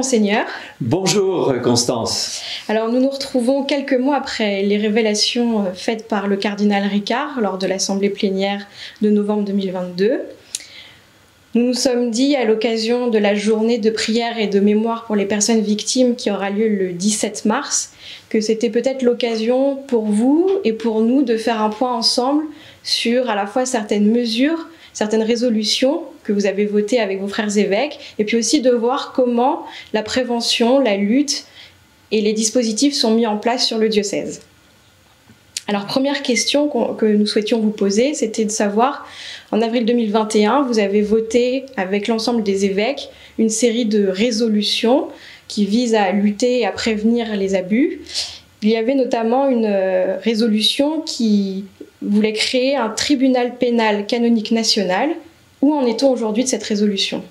Monseigneur. Bonjour Constance. Alors nous nous retrouvons quelques mois après les révélations faites par le cardinal Ricard lors de l'assemblée plénière de novembre 2022. Nous nous sommes dit à l'occasion de la journée de prière et de mémoire pour les personnes victimes qui aura lieu le 17 mars que c'était peut-être l'occasion pour vous et pour nous de faire un point ensemble sur à la fois certaines mesures, certaines résolutions que vous avez votées avec vos frères évêques, et puis aussi de voir comment la prévention, la lutte et les dispositifs sont mis en place sur le diocèse. Alors, première question que nous souhaitions vous poser, c'était de savoir, en avril 2021, vous avez voté avec l'ensemble des évêques une série de résolutions qui visent à lutter et à prévenir les abus. Il y avait notamment une résolution qui voulait créer un tribunal pénal canonique national. Où en est-on aujourd'hui de cette résolution ?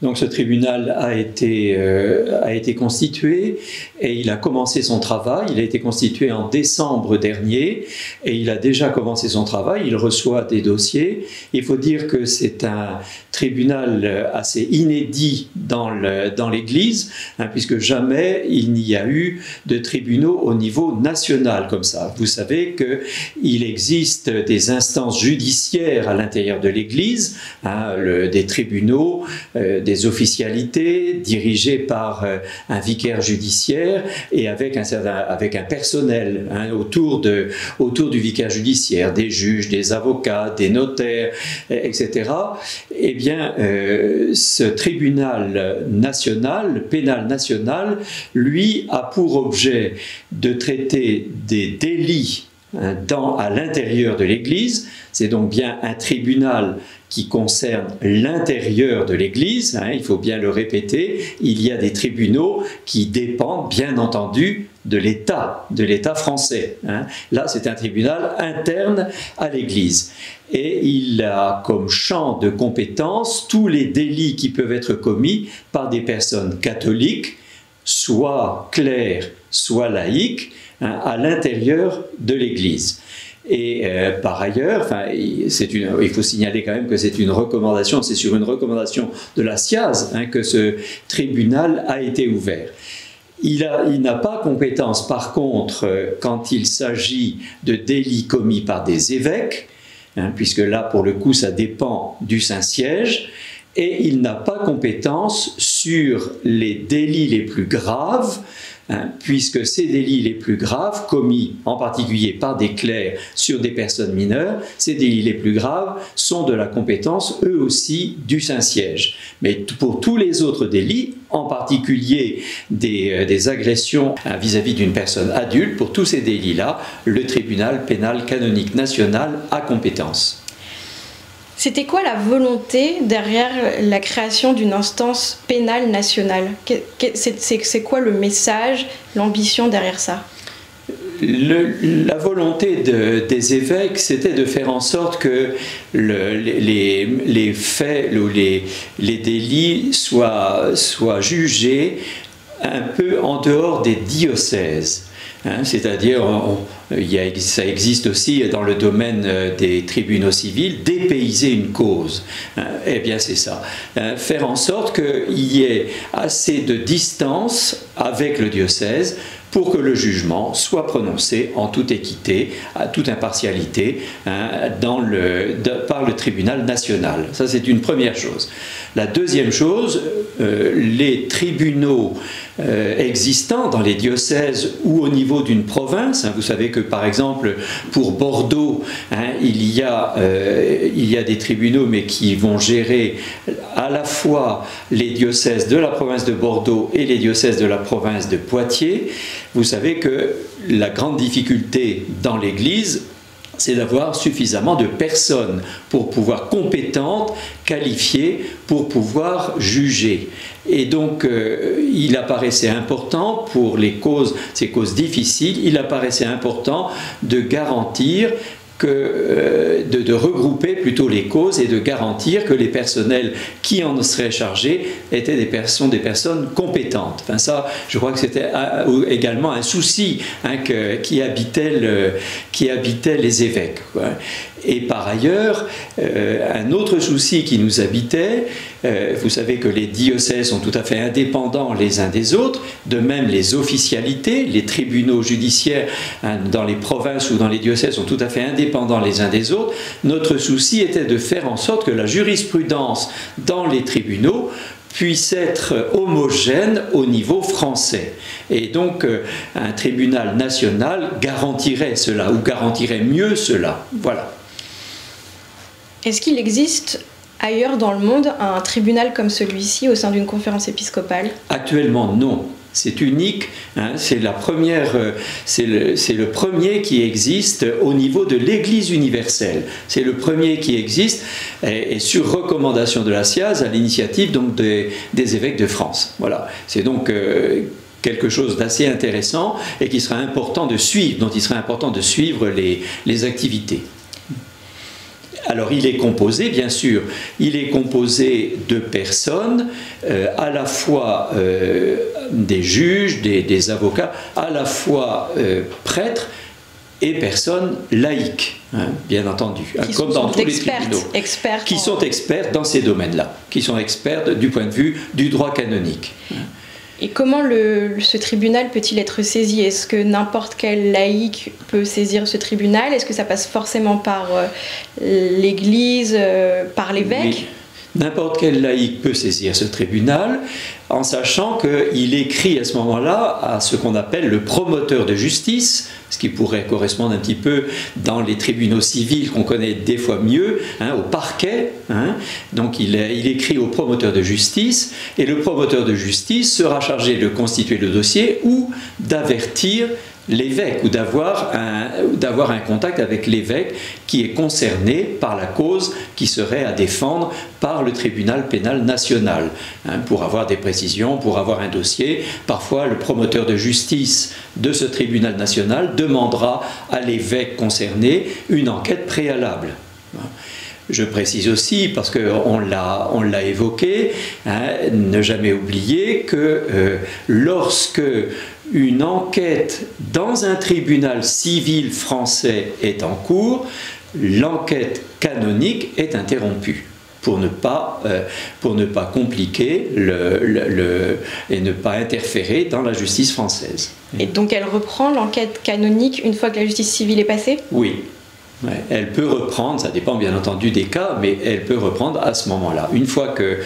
Donc ce tribunal a été constitué et il a commencé son travail. Il a été constitué en décembre dernier et il a déjà commencé son travail. Il reçoit des dossiers. Il faut dire que c'est un tribunal assez inédit dans l'Église, puisque jamais il n'y a eu de tribunaux au niveau national comme ça. Vous savez qu'il existe des instances judiciaires à l'intérieur de l'Église, des tribunaux, des officialités dirigées par un vicaire judiciaire et avec un personnel autour du vicaire judiciaire, des juges, des avocats, des notaires, etc. Eh bien, ce tribunal national, pénal national, lui a pour objet de traiter des délits à l'intérieur de l'Église. C'est donc bien un tribunal qui concerne l'intérieur de l'Église, il faut bien le répéter, il y a des tribunaux qui dépendent bien entendu de l'État français. Là, c'est un tribunal interne à l'Église. Et il a comme champ de compétence tous les délits qui peuvent être commis par des personnes catholiques, soit clercs, soit laïcs, à l'intérieur de l'Église. Et par ailleurs, il faut signaler quand même que c'est une recommandation, c'est sur une recommandation de la SIAZ que ce tribunal a été ouvert. Il n'a pas compétence, par contre, quand il s'agit de délits commis par des évêques, puisque là, pour le coup, ça dépend du Saint-Siège, et il n'a pas compétence sur les délits les plus graves, puisque ces délits les plus graves, commis en particulier par des clercs sur des personnes mineures, ces délits les plus graves sont de la compétence, eux aussi, du Saint-Siège. Mais pour tous les autres délits, en particulier des agressions vis-à-vis d'une personne adulte, pour tous ces délits-là, le tribunal pénal canonique national a compétence. C'était quoi la volonté derrière la création d'une instance pénale nationale ? C'est quoi le message, l'ambition derrière ça ? La volonté des évêques, c'était de faire en sorte que les faits ou les délits soient jugés un peu en dehors des diocèses. C'est-à-dire, ça existe aussi dans le domaine des tribunaux civils, dépayser une cause. Eh bien, c'est ça. Faire en sorte qu'il y ait assez de distance avec le diocèse pour que le jugement soit prononcé en toute équité, à toute impartialité, par le tribunal national. Ça, c'est une première chose. La deuxième chose, les tribunaux existants dans les diocèses ou au niveau d'une province, vous savez que par exemple pour Bordeaux, il y a des tribunaux mais qui vont gérer à la fois les diocèses de la province de Bordeaux et les diocèses de la province de Poitiers. Vous savez que la grande difficulté dans l'Église, c'est d'avoir suffisamment de personnes compétentes, qualifiées, pour pouvoir juger. Et donc, il apparaissait important pour ces causes difficiles, il apparaissait important de garantir de regrouper plutôt les causes et de garantir que les personnels qui en seraient chargés étaient des personnes compétentes. Enfin ça, je crois que c'était également un souci qui habitait les évêques. Et par ailleurs, un autre souci qui nous habitait, vous savez que les diocèses sont tout à fait indépendants les uns des autres, de même les officialités, les tribunaux judiciaires dans les provinces ou dans les diocèses sont tout à fait indépendants les uns des autres. Notre souci était de faire en sorte que la jurisprudence dans les tribunaux puisse être homogène au niveau français. Et donc, un tribunal national garantirait cela, ou garantirait mieux cela. Voilà. Est-ce qu'il existe ailleurs dans le monde un tribunal comme celui-ci au sein d'une conférence épiscopale? Actuellement, non. C'est unique, hein, c'est la première, c'est le premier qui existe au niveau de l'Église universelle. C'est le premier qui existe et sur recommandation de la SIAZ à l'initiative donc des évêques de France. Voilà. C'est donc quelque chose d'assez intéressant et qui sera important de suivre, dont il sera important de suivre les activités. Alors il est composé, bien sûr, il est composé de personnes, à la fois des juges, des avocats, à la fois prêtres et personnes laïques, hein, bien entendu, comme dans tous les tribunaux, qui sont experts dans ces domaines-là, qui sont experts du point de vue du droit canonique. Et comment ce tribunal peut-il être saisi? Est-ce que n'importe quel laïc peut saisir ce tribunal? Est-ce que ça passe forcément par l'Église, par l'évêque? Oui. N'importe quel laïc peut saisir ce tribunal, en sachant qu'il écrit à ce moment-là à ce qu'on appelle le promoteur de justice, ce qui pourrait correspondre un petit peu dans les tribunaux civils qu'on connaît des fois mieux, hein, au parquet. Hein. Donc il écrit au promoteur de justice, et le promoteur de justice sera chargé de constituer le dossier ou d'avertir l'évêque, ou d'avoir un contact avec l'évêque qui est concerné par la cause qui serait à défendre par le tribunal pénal national. Hein, pour avoir des précisions, pour avoir un dossier, parfois le promoteur de justice de ce tribunal national demandera à l'évêque concerné une enquête préalable. Je précise aussi, parce qu'on l'a évoqué, hein, ne jamais oublier que lorsque une enquête dans un tribunal civil français est en cours, l'enquête canonique est interrompue pour ne pas compliquer et ne pas interférer dans la justice française. Et donc elle reprend l'enquête canonique une fois que la justice civile est passée? Oui. Ouais, elle peut reprendre, ça dépend bien entendu des cas, mais elle peut reprendre à ce moment-là. Une fois que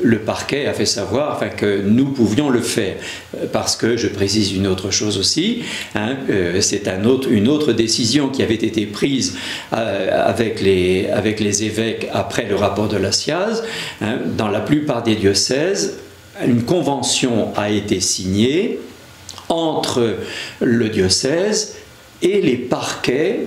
le parquet a fait savoir que nous pouvions le faire. Parce que, je précise une autre chose aussi, hein, c'est une autre décision qui avait été prise avec les évêques après le rapport de la SIAZ. Hein, dans la plupart des diocèses, une convention a été signée entre le diocèse et les parquets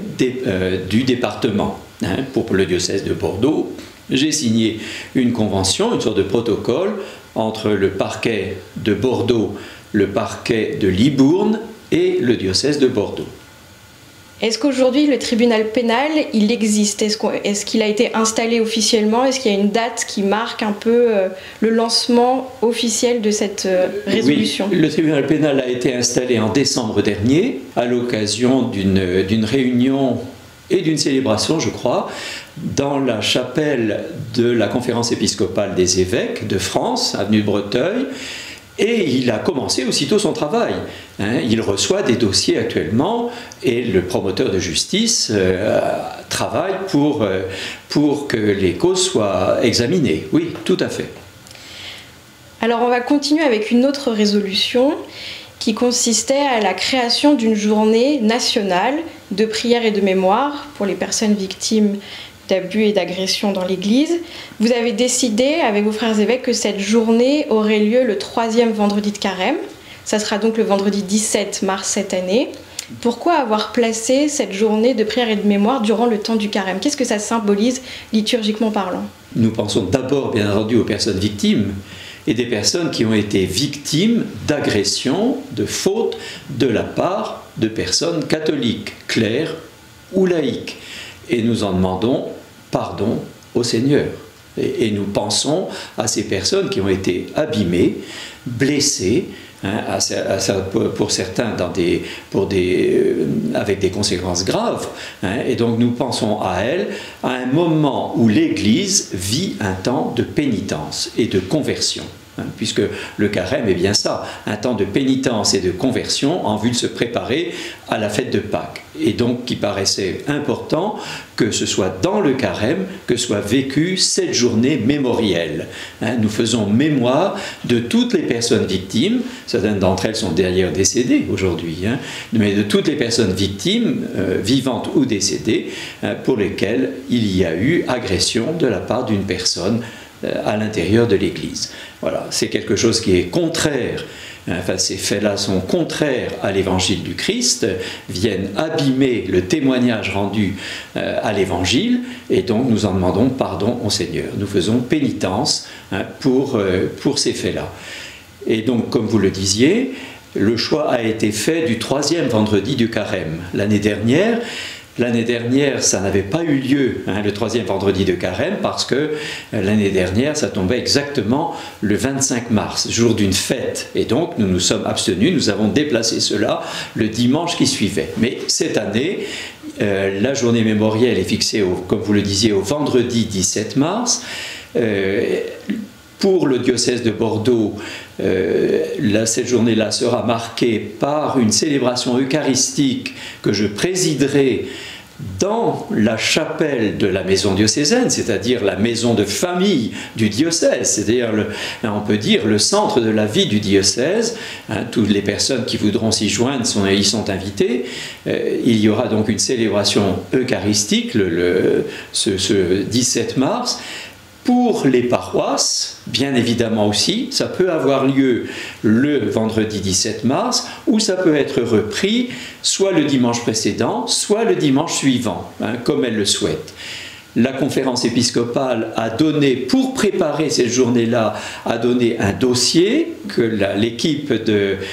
du département. Hein, pour le diocèse de Bordeaux, j'ai signé une convention, une sorte de protocole entre le parquet de Bordeaux, le parquet de Libourne et le diocèse de Bordeaux. Est-ce qu'aujourd'hui le tribunal pénal, il existe? Est-ce qu'il a été installé officiellement? Est-ce qu'il y a une date qui marque un peu le lancement officiel de cette résolution? Oui, le tribunal pénal a été installé en décembre dernier à l'occasion d'une réunion et d'une célébration, je crois, dans la chapelle de la conférence épiscopale des évêques de France, avenue de Breteuil. Et il a commencé aussitôt son travail. Hein, il reçoit des dossiers actuellement et le promoteur de justice travaille pour que les causes soient examinées. Oui, tout à fait. Alors on va continuer avec une autre résolution qui consistait à la création d'une journée nationale de prière et de mémoire pour les personnes victimes d'abus et d'agressions dans l'Église. Vous avez décidé avec vos frères évêques que cette journée aurait lieu le 3e vendredi de Carême. Ça sera donc le vendredi 17 mars cette année. Pourquoi avoir placé cette journée de prière et de mémoire durant le temps du Carême? Qu'est-ce que ça symbolise liturgiquement parlant? Nous pensons d'abord bien entendu aux personnes victimes et des personnes qui ont été victimes d'agressions, de fautes de la part de personnes catholiques, clercs ou laïques. Et nous en demandons pardon au Seigneur. Et nous pensons à ces personnes qui ont été abîmées, blessées, hein, pour certains avec des conséquences graves. Hein, et donc nous pensons à elle à un moment où l'Église vit un temps de pénitence et de conversion. Puisque le carême est bien ça, un temps de pénitence et de conversion en vue de se préparer à la fête de Pâques. Et donc qui paraissait important que ce soit dans le carême que soit vécue cette journée mémorielle. Nous faisons mémoire de toutes les personnes victimes, certaines d'entre elles sont d'ailleurs décédées aujourd'hui, mais de toutes les personnes victimes, vivantes ou décédées, pour lesquelles il y a eu agression de la part d'une personne à l'intérieur de l'Église. Voilà, c'est quelque chose qui est contraire, enfin ces faits-là sont contraires à l'évangile du Christ, viennent abîmer le témoignage rendu à l'évangile, et donc nous en demandons pardon au Seigneur. Nous faisons pénitence pour ces faits-là. Et donc, comme vous le disiez, le choix a été fait du 3e vendredi du carême. L'année dernière, ça n'avait pas eu lieu, le 3e vendredi de carême, parce que l'année dernière, ça tombait exactement le 25 mars, jour d'une fête. Et donc, nous nous sommes abstenus, nous avons déplacé cela le dimanche qui suivait. Mais cette année, la journée mémorielle est fixée, comme vous le disiez, au vendredi 17 mars. Pour le diocèse de Bordeaux, cette journée-là sera marquée par une célébration eucharistique que je présiderai dans la chapelle de la maison diocésaine, c'est-à-dire la maison de famille du diocèse, c'est-à-dire, on peut dire, le centre de la vie du diocèse. Toutes les personnes qui voudront s'y joindre y sont invitées. Il y aura donc une célébration eucharistique ce 17 mars. Pour les paroisses, bien évidemment aussi, ça peut avoir lieu le vendredi 17 mars, ou ça peut être repris soit le dimanche précédent, soit le dimanche suivant, comme elles le souhaitent. La conférence épiscopale a donné, pour préparer cette journée-là, a donné un dossier que l'équipe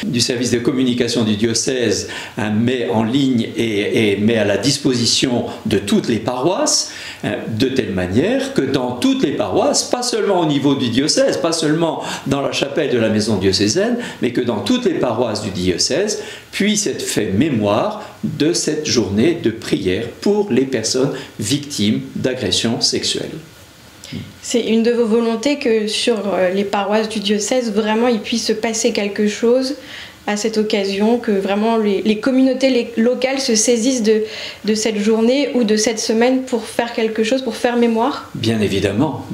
du service de communication du diocèse met en ligne et met à la disposition de toutes les paroisses, de telle manière que dans toutes les paroisses, pas seulement au niveau du diocèse, pas seulement dans la chapelle de la maison diocésaine, mais que dans toutes les paroisses du diocèse, puisse être fait mémoire de cette journée de prière pour les personnes victimes d'agressions sexuelles. C'est une de vos volontés que sur les paroisses du diocèse, vraiment il puisse se passer quelque chose à cette occasion, que vraiment les communautés locales se saisissent de cette journée ou de cette semaine pour faire quelque chose, pour faire mémoire? Bien évidemment,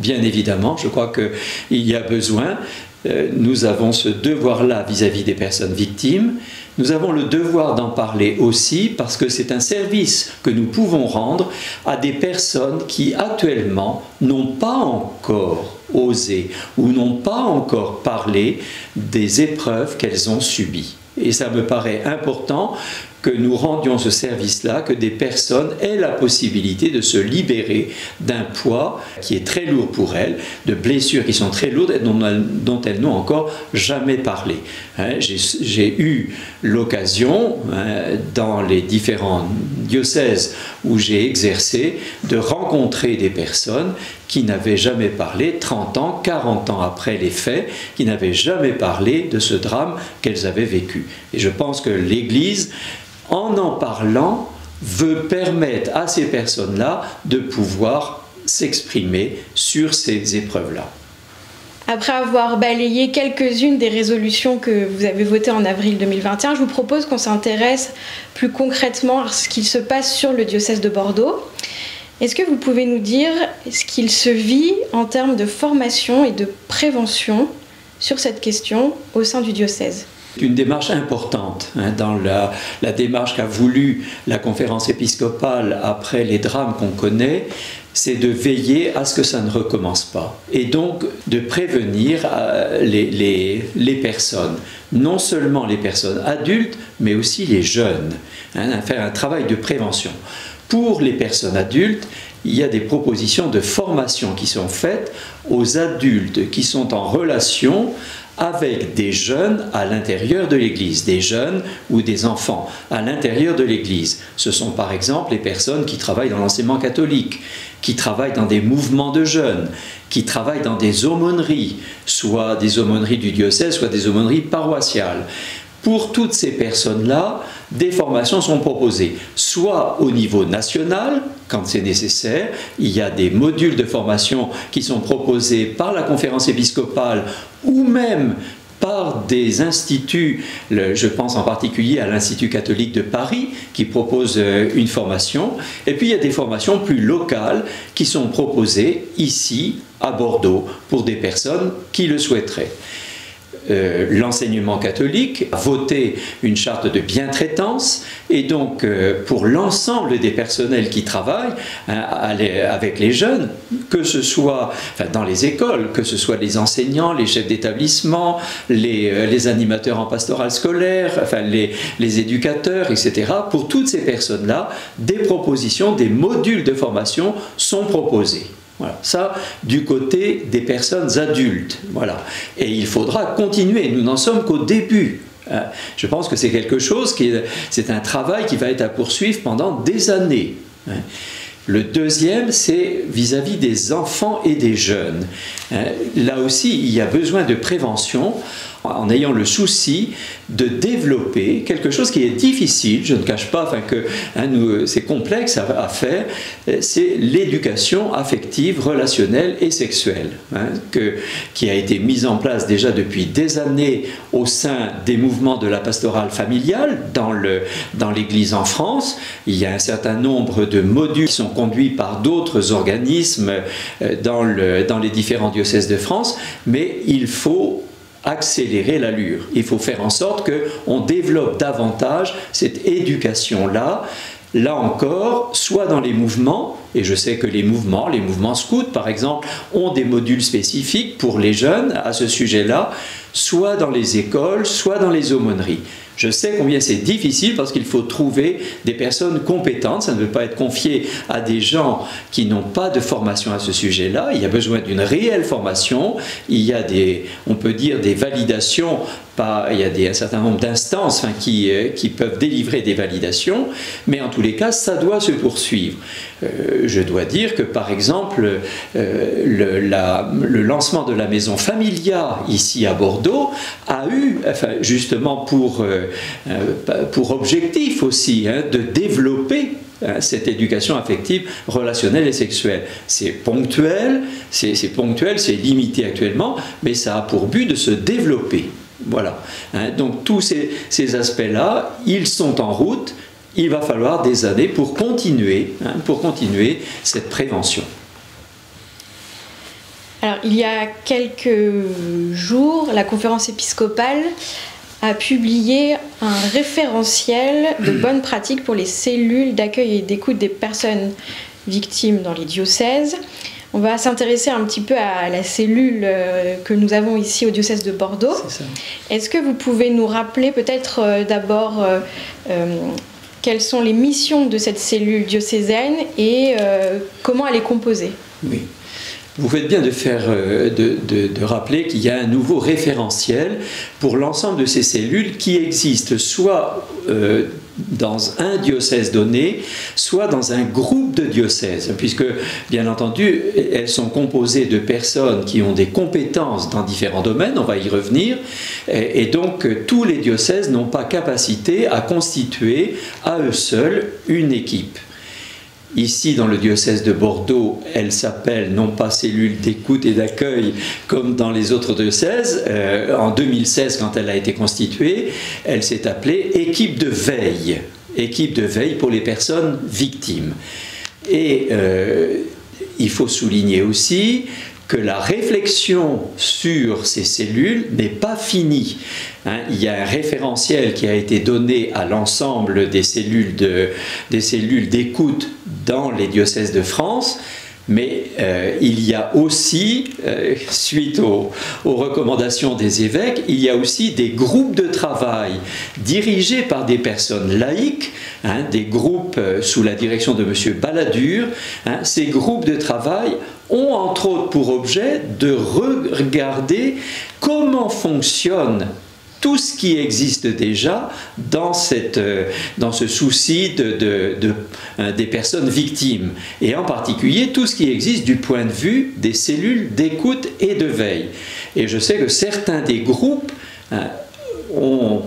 je crois qu'il y a besoin. Nous avons ce devoir-là vis-à-vis des personnes victimes. Nous avons le devoir d'en parler aussi parce que c'est un service que nous pouvons rendre à des personnes qui actuellement n'ont pas encore osé ou n'ont pas encore parlé des épreuves qu'elles ont subies. Et ça me paraît important que nous rendions ce service-là, que des personnes aient la possibilité de se libérer d'un poids qui est très lourd pour elles, de blessures qui sont très lourdes et dont elles n'ont encore jamais parlé. J'ai eu l'occasion, dans les différents diocèses où j'ai exercé, de rencontrer des personnes qui n'avaient jamais parlé, 30 ans, 40 ans après les faits, qui n'avaient jamais parlé de ce drame qu'elles avaient vécu. Et je pense que l'Église, en parlant, veut permettre à ces personnes-là de pouvoir s'exprimer sur ces épreuves-là. Après avoir balayé quelques-unes des résolutions que vous avez votées en avril 2021, je vous propose qu'on s'intéresse plus concrètement à ce qu'il se passe sur le diocèse de Bordeaux. Est-ce que vous pouvez nous dire ce qu'il se vit en termes de formation et de prévention sur cette question au sein du diocèse ? Une démarche importante dans la démarche qu'a voulu la conférence épiscopale après les drames qu'on connaît, c'est de veiller à ce que ça ne recommence pas et donc de prévenir les personnes, non seulement les personnes adultes mais aussi les jeunes, faire un travail de prévention. Pour les personnes adultes, il y a des propositions de formation qui sont faites aux adultes qui sont en relation avec des jeunes à l'intérieur de l'Église, des jeunes ou des enfants à l'intérieur de l'Église. Ce sont par exemple les personnes qui travaillent dans l'enseignement catholique, qui travaillent dans des mouvements de jeunes, qui travaillent dans des aumôneries, soit des aumôneries du diocèse, soit des aumôneries paroissiales. Pour toutes ces personnes-là, des formations sont proposées, soit au niveau national, quand c'est nécessaire. Il y a des modules de formation qui sont proposés par la conférence épiscopale ou même par des instituts, je pense en particulier à l'Institut catholique de Paris qui propose une formation, et puis il y a des formations plus locales qui sont proposées ici à Bordeaux pour des personnes qui le souhaiteraient. L'enseignement catholique a voté une charte de bientraitance et donc pour l'ensemble des personnels qui travaillent avec les jeunes, que ce soit dans les écoles, que ce soit les enseignants, les chefs d'établissement, les animateurs en pastoral scolaire, les éducateurs, etc. Pour toutes ces personnes-là, des propositions, des modules de formation sont proposés. Voilà, ça du côté des personnes adultes. Voilà. Et il faudra continuer, nous n'en sommes qu'au début. Je pense que c'est quelque chose c'est un travail qui va être à poursuivre pendant des années. Le deuxième, c'est vis-à-vis des enfants et des jeunes. Là aussi, il y a besoin de prévention en ayant le souci de développer quelque chose qui est difficile, je ne cache pas que c'est complexe à faire, c'est l'éducation affective, relationnelle et sexuelle, qui a été mise en place déjà depuis des années au sein des mouvements de la pastorale familiale dans l'Église en France. Il y a un certain nombre de modules qui sont conduits par d'autres organismes dans les différents diocèses de France, mais il faut accélérer l'allure. Il faut faire en sorte qu'on développe davantage cette éducation-là, là encore, soit dans les mouvements, et je sais que les mouvements scouts par exemple, ont des modules spécifiques pour les jeunes à ce sujet-là, soit dans les écoles, soit dans les aumôneries. Je sais combien c'est difficile parce qu'il faut trouver des personnes compétentes. Ça ne veut pas être confié à des gens qui n'ont pas de formation à ce sujet-là. Il y a besoin d'une réelle formation. Il y a on peut dire des validations. Il y a un certain nombre d'instances qui peuvent délivrer des validations, mais en tous les cas, ça doit se poursuivre. Je dois dire que, par exemple, le lancement de la maison Familia, ici à Bordeaux, a eu, justement pour objectif aussi, de développer cette éducation affective, relationnelle et sexuelle. C'est ponctuel, c'est limité actuellement, mais ça a pour but de se développer. Voilà. Donc tous ces aspects-là, ils sont en route. Il va falloir des années pour continuer cette prévention. Alors, il y a quelques jours, la conférence épiscopale a publié un référentiel de bonnes pratiques pour les cellules d'accueil et d'écoute des personnes victimes dans les diocèses. On va s'intéresser un petit peu à la cellule que nous avons ici au diocèse de Bordeaux. C'est ça. Est-ce que vous pouvez nous rappeler peut-être d'abord quelles sont les missions de cette cellule diocésaine et comment elle est composée? Oui. Vous faites bien de rappeler qu'il y a un nouveau référentiel pour l'ensemble de ces cellules qui existent soit dans un diocèse donné, soit dans un groupe de diocèses, puisque, bien entendu, elles sont composées de personnes qui ont des compétences dans différents domaines, on va y revenir, et donc tous les diocèses n'ont pas capacité à constituer à eux seuls une équipe. Ici, dans le diocèse de Bordeaux, elle s'appelle non pas cellule d'écoute et d'accueil comme dans les autres diocèses. En 2016, quand elle a été constituée, elle s'est appelée équipe de veille pour les personnes victimes. Et il faut souligner aussi que la réflexion sur ces cellules n'est pas finie. Il y a un référentiel qui a été donné à l'ensemble des cellules d'écoute dans les diocèses de France, mais il y a aussi, suite aux recommandations des évêques, il y a aussi des groupes de travail dirigés par des personnes laïques, des groupes sous la direction de M. Balladur. Ces groupes de travail ont entre autres pour objet de regarder comment fonctionnent tout ce qui existe déjà dans ce souci des personnes victimes, et en particulier tout ce qui existe du point de vue des cellules d'écoute et de veille. Et je sais que certains des groupes ont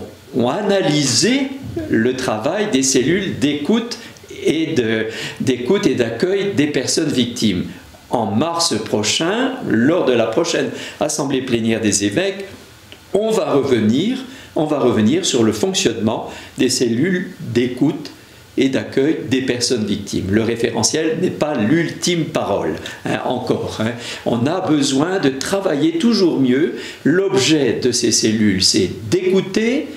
analysé le travail des cellules d'écoute et d'accueil des personnes victimes. En mars prochain, lors de la prochaine assemblée plénière des évêques, on va revenir sur le fonctionnement des cellules d'écoute et d'accueil des personnes victimes. Le référentiel n'est pas l'ultime parole, encore. On a besoin de travailler toujours mieux. L'objet de ces cellules, c'est d'écouter,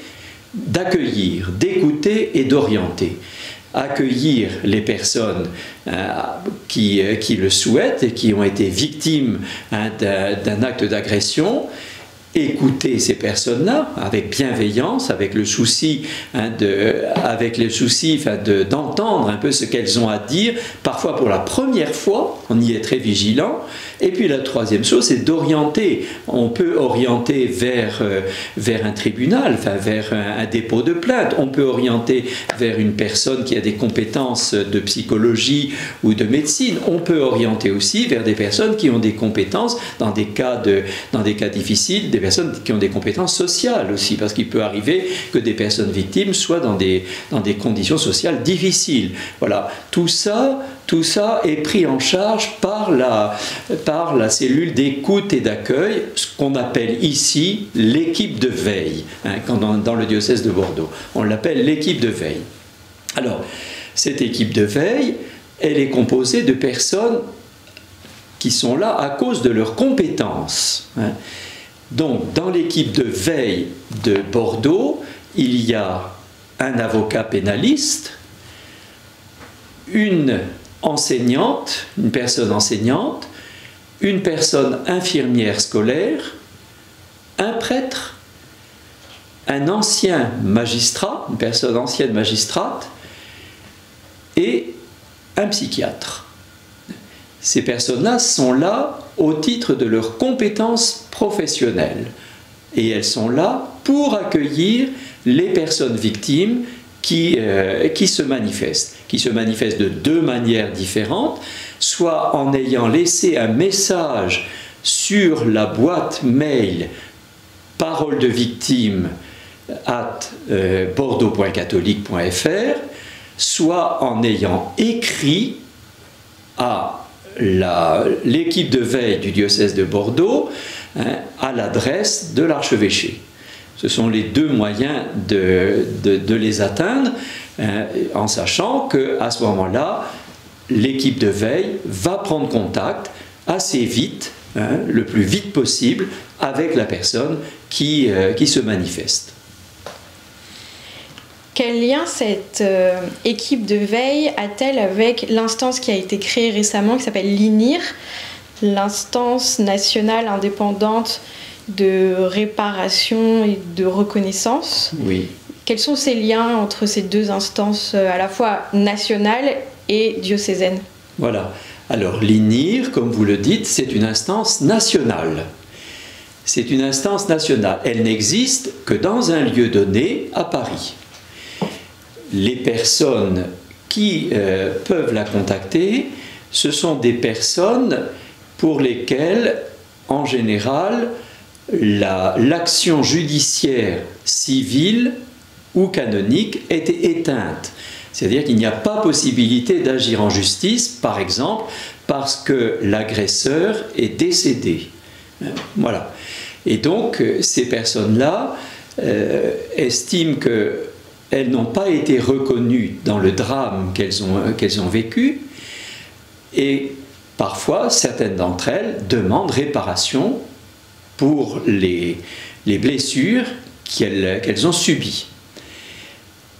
d'accueillir, d'écouter et d'orienter. Accueillir les personnes qui le souhaitent et qui ont été victimes d'un acte d'agression, écouter ces personnes-là avec bienveillance, avec le souci d'entendre un peu ce qu'elles ont à dire, parfois pour la première fois, on y est très vigilant. Et puis la troisième chose, c'est d'orienter. On peut orienter vers un tribunal, vers un dépôt de plainte. On peut orienter vers une personne qui a des compétences de psychologie ou de médecine. On peut orienter aussi vers des personnes qui ont des compétences dans des cas difficiles, des personnes qui ont des compétences sociales aussi, parce qu'il peut arriver que des personnes victimes soient dans des conditions sociales difficiles. Voilà, tout ça est pris en charge par la cellule d'écoute et d'accueil, ce qu'on appelle ici l'équipe de veille, dans le diocèse de Bordeaux. On l'appelle l'équipe de veille. Alors, cette équipe de veille, elle est composée de personnes qui sont là à cause de leurs compétences. Donc, dans l'équipe de veille de Bordeaux, il y a un avocat pénaliste, une enseignante, une personne enseignante, une personne infirmière scolaire, un prêtre, un ancien magistrat, une personne ancienne magistrate, et un psychiatre. Ces personnes-là sont là au titre de leurs compétences professionnelles. Et elles sont là pour accueillir les personnes victimes qui se manifestent de deux manières différentes, soit en ayant laissé un message sur la boîte mail parole de victime @bordeaux.catholique.fr, soit en ayant écrit à l'équipe de veille du diocèse de Bordeaux à l'adresse de l'archevêché. Ce sont les deux moyens de les atteindre, en sachant qu'à ce moment-là, l'équipe de veille va prendre contact assez vite, le plus vite possible, avec la personne qui se manifeste. Quel lien cette équipe de veille a-t-elle avec l'instance qui a été créée récemment, qui s'appelle l'INIR, l'instance nationale indépendante de réparation et de reconnaissance? Oui. Quels sont ces liens entre ces deux instances à la fois nationales et diocésaines? Voilà. Alors l'INIR, comme vous le dites, c'est une instance nationale. C'est une instance nationale. Elle n'existe que dans un lieu donné, à Paris. Les personnes qui peuvent la contacter, ce sont des personnes pour lesquelles, en général, l'action judiciaire civile ou canonique est éteinte. C'est-à-dire qu'il n'y a pas possibilité d'agir en justice, par exemple, parce que l'agresseur est décédé. Voilà. Et donc, ces personnes-là estiment qu'elles n'ont pas été reconnues dans le drame qu'elles ont vécu, et parfois, certaines d'entre elles demandent réparation pour les blessures qu'elles ont subies.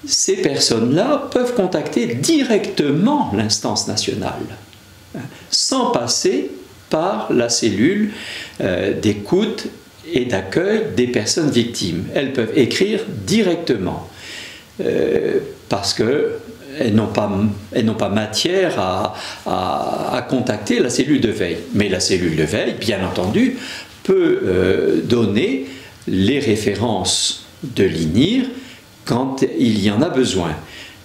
Ces personnes-là peuvent contacter directement l'instance nationale, sans passer par la cellule d'écoute et d'accueil des personnes victimes. Elles peuvent écrire directement, parce qu'elles n'ont pas matière à contacter la cellule de veille. Mais la cellule de veille, bien entendu, peut donner les références de l'INIR quand il y en a besoin.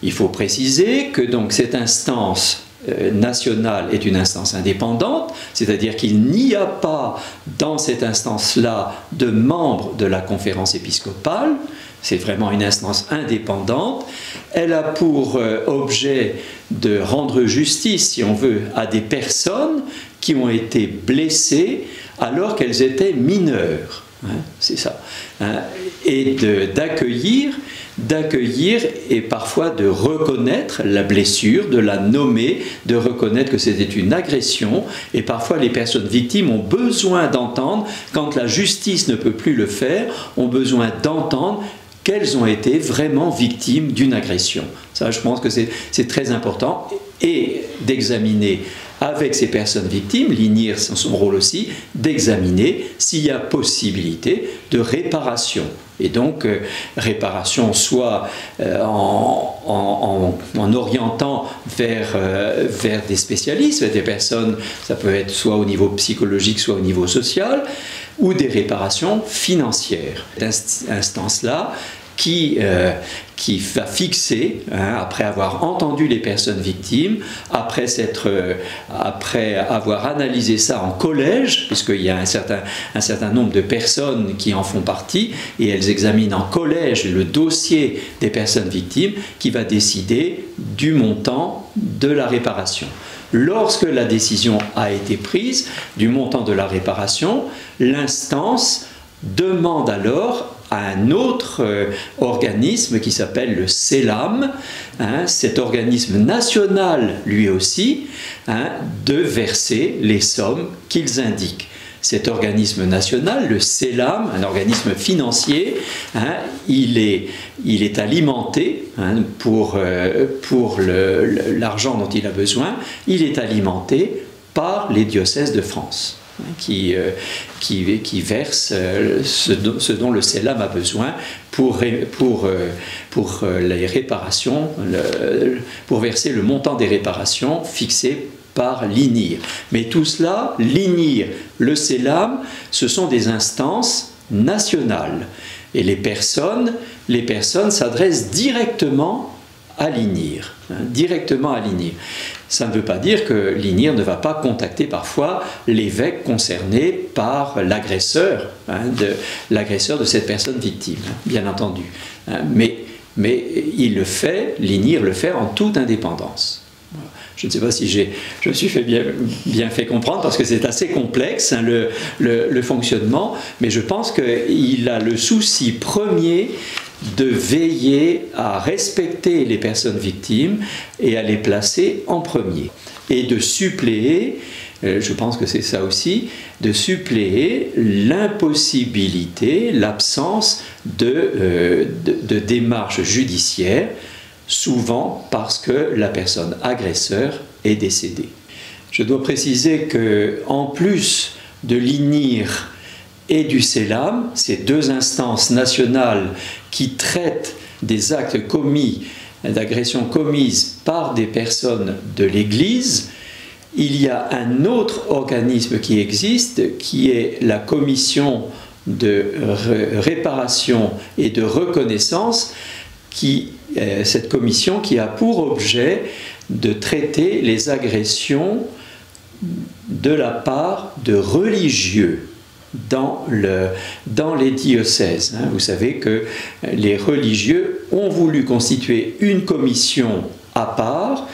Il faut préciser que donc cette instance nationale est une instance indépendante, c'est-à-dire qu'il n'y a pas dans cette instance-là de membres de la conférence épiscopale, c'est vraiment une instance indépendante. Elle a pour objet de rendre justice, si on veut, à des personnes qui ont été blessées alors qu'elles étaient mineures. C'est ça. Et d'accueillir et parfois de reconnaître la blessure, de la nommer, de reconnaître que c'était une agression. Et parfois les personnes victimes ont besoin d'entendre, quand la justice ne peut plus le faire, ont besoin d'entendre qu'elles ont été vraiment victimes d'une agression. Ça, je pense que c'est très important. Et d'examiner avec ces personnes victimes, l'INIR, c'est son rôle aussi, d'examiner s'il y a possibilité de réparation. Et donc, réparation soit en orientant vers des spécialistes, vers des personnes, ça peut être soit au niveau psychologique, soit au niveau social, ou des réparations financières. Cette instance-là, qui va fixer, après avoir entendu les personnes victimes, après avoir analysé ça en collège, puisqu'il y a un certain nombre de personnes qui en font partie, et elles examinent en collège le dossier des personnes victimes, qui va décider du montant de la réparation. Lorsque la décision a été prise du montant de la réparation, l'instance demande alors à un autre organisme qui s'appelle le CELAM, cet organisme national lui aussi, de verser les sommes qu'ils indiquent. Cet organisme national, le CELAM, un organisme financier, il est alimenté pour l'argent dont il a besoin, il est alimenté par les diocèses de France. Qui verse ce dont le CELAM a besoin pour les réparations, pour verser le montant des réparations fixé par l'INIR. Mais tout cela, l'INIR, le CELAM, ce sont des instances nationales. Et les personnes s'adressent directement à l'INIR, directement à l'INIR. Ça ne veut pas dire que l'INIR ne va pas contacter parfois l'évêque concerné par l'agresseur, de cette personne victime, bien entendu. Mais l'INIR le fait en toute indépendance. Je ne sais pas si je me suis bien fait comprendre, parce que c'est assez complexe, le fonctionnement, mais je pense qu'il a le souci premier de veiller à respecter les personnes victimes et à les placer en premier. Et de suppléer, je pense que c'est ça aussi, de suppléer l'impossibilité, l'absence de démarche judiciaire, souvent parce que la personne agresseur est décédée. Je dois préciser qu'en plus de l'INIR et du CELAM, ces deux instances nationales qui traitent des actes d'agressions commises par des personnes de l'Église, il y a un autre organisme qui existe, qui est la commission de réparation et de reconnaissance, cette commission qui a pour objet de traiter les agressions de la part de religieux dans les diocèses. Vous savez que les religieux ont voulu constituer une commission à part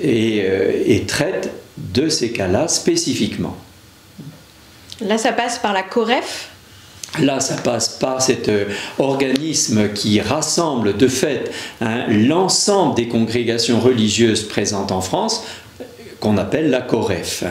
et traitent de ces cas-là spécifiquement. Là, ça passe par la COREF. Là, ça passe par cet organisme qui rassemble de fait l'ensemble des congrégations religieuses présentes en France, qu'on appelle la COREF.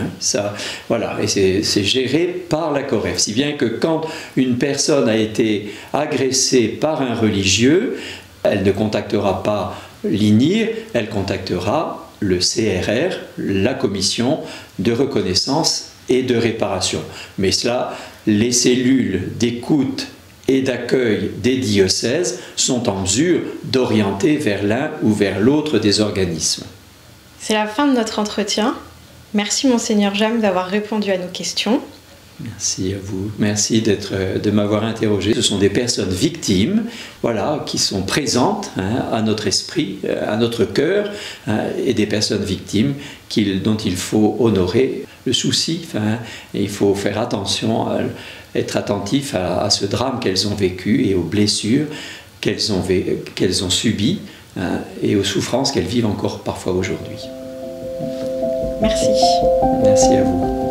Voilà, et c'est géré par la COREF. Si bien que quand une personne a été agressée par un religieux, elle ne contactera pas l'INIR, elle contactera le CRR, la commission de reconnaissance et de réparation. Mais cela, les cellules d'écoute et d'accueil des diocèses sont en mesure d'orienter vers l'un ou vers l'autre des organismes. C'est la fin de notre entretien. Merci Monseigneur James d'avoir répondu à nos questions. Merci à vous. Merci de m'avoir interrogé. Ce sont des personnes victimes, voilà, qui sont présentes à notre esprit, à notre cœur, et des personnes victimes dont il faut honorer le souci. Et il faut faire attention, être attentif à ce drame qu'elles ont vécu et aux blessures qu'elles ont subies et aux souffrances qu'elles vivent encore parfois aujourd'hui. Merci. Merci à vous.